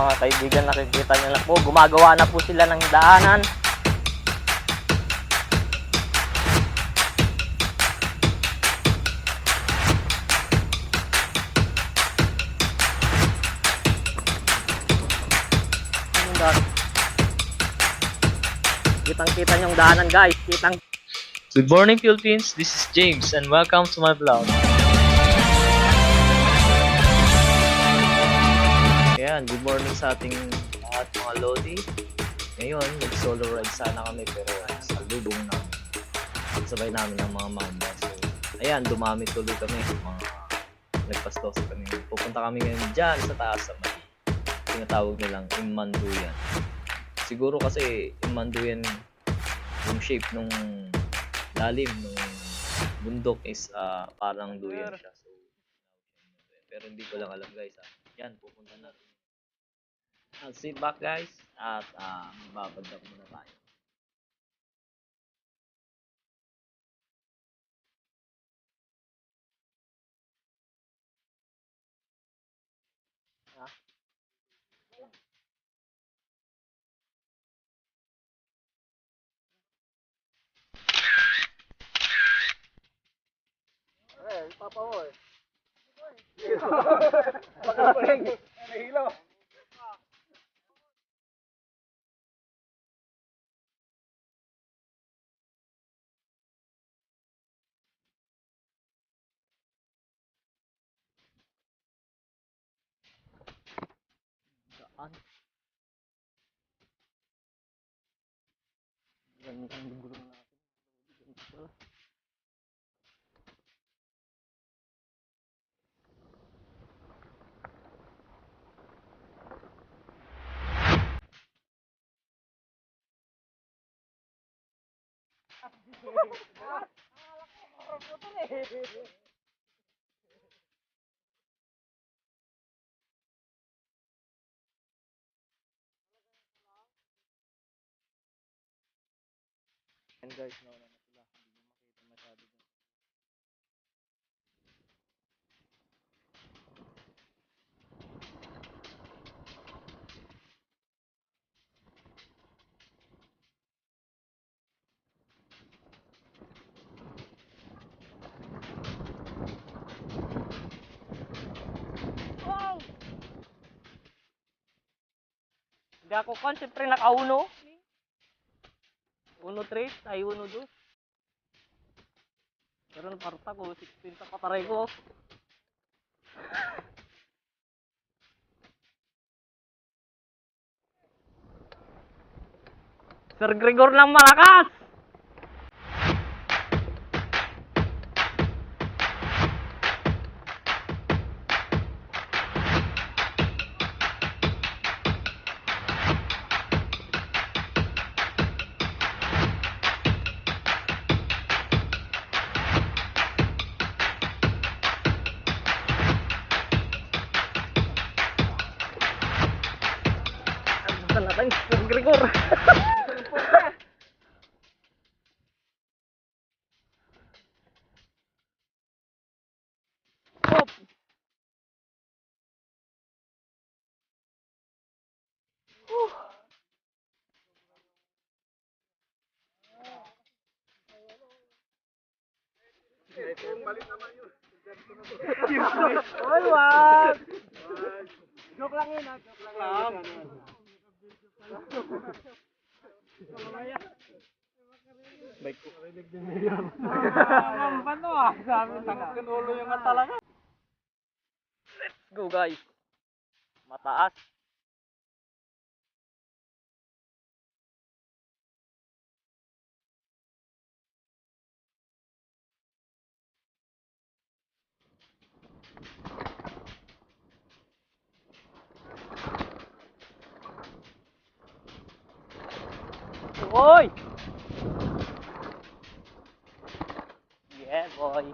mga kaibigan, nakikita nyo lang po, gumagawa na po sila ng daanan. Kitang-kita yung daanan, guys. Good morning, Philippines. This is James and welcome to my vlog. Ayan, good morning sa ating lahat mga lodi. Ngayon, mag-solo ride sana kami pero sa lubong namin. Sabay namin ang mga mamba. So, ayan, dumami tuloy kami. Nagpastos kami. Pupunta kami ngayon dyan sa taas sa may tinatawag nilang Imanduyan. Siguro kasi Imanduyan yung shape nung lalim ng bundok is parang duyan siya. So, pero hindi ko lang alam, guys. Yan, pupunta natin. I'll sit back, guys, at magbabagdak muna tayo. Papa mo eh. Baka pring. Nahilo. Saan? Ganun ang gulong natin. And guys, nauna na sila. Hindi nyo makita masyado dyan. Wow! Hindi ako kon, siyempre nakauno. Uno 3, ay uno 2. Pero naparta ko, 16 sa pataray ko. Sir Gregor ng malakas! Saan natin, Sir Gregor? Hop! Balik naman yun. Oy, wag! Joke lang yun, joke lang. Bike ko. Narinig din niya. Paano sabi Tangas kanulo yung nga talaga. Let's go, guys. Mataas. Hoy! Yeah, boy.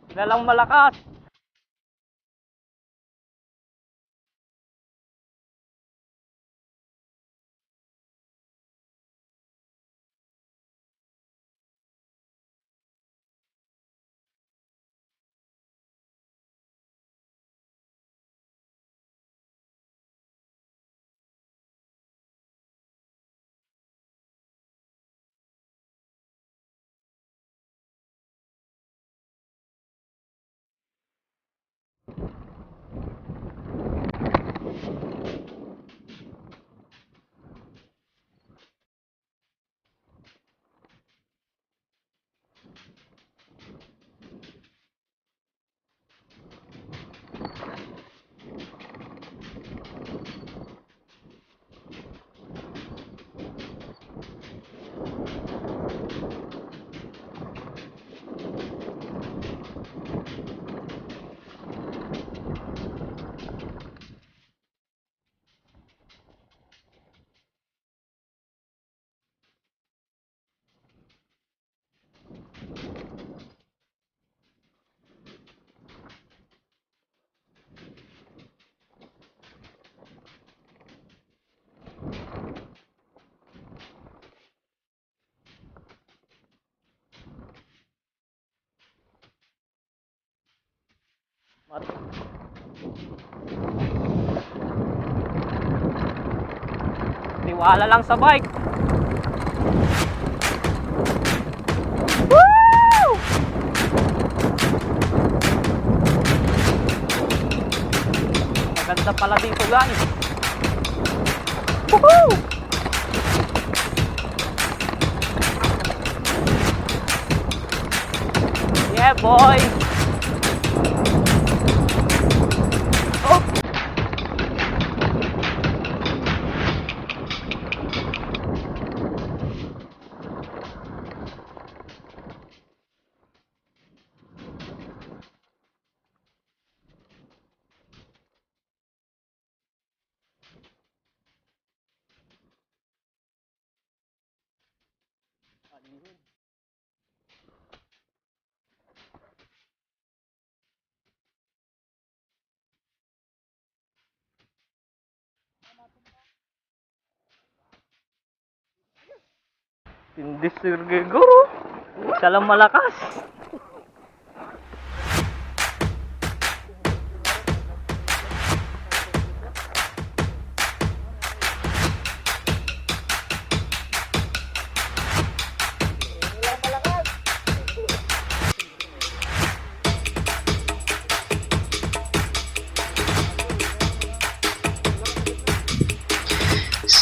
Sila lang malakas. Tiwala lang sa bike. Woo! Maganda pala dito, guys. Woohoo! Yeah, boy. Oh. Hindi Sir Gregoro. Siya lang malakas.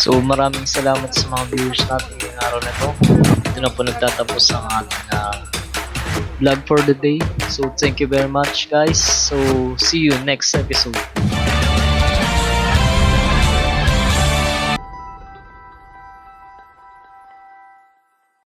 So maraming salamat sa mga viewers natin ngayong araw na to. Ito na po nagtatapos ang ating vlog for the day. So thank you very much guys. So see you next episode.